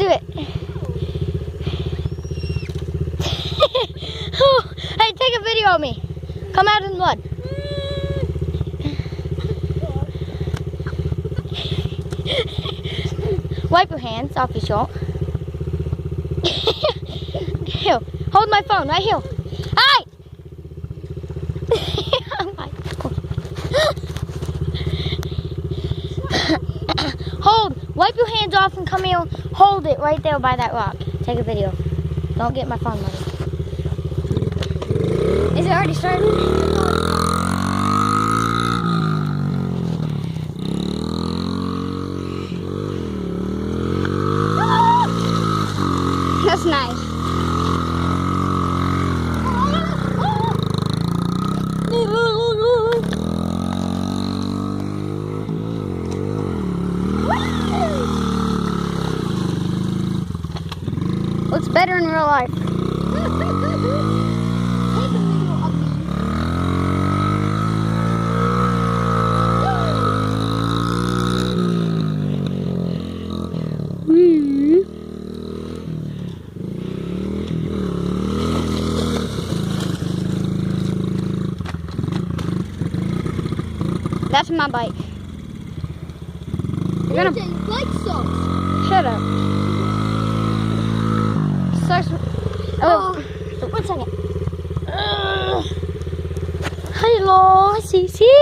do it. Oh, hey, take a video of me. Come out in the mud. Wipe your hands off your shirt. Here, hold my phone right here. Hey! Oh my God. Wipe your hands off and come here. Hold it right there by that rock. Take a video. Don't get my phone muddy. Is it already started? That's nice. Looks better in real life. That's my bike. You're gonna bike sucks. Shut up. Sucks. Oh, 1 second. Hello, Cece.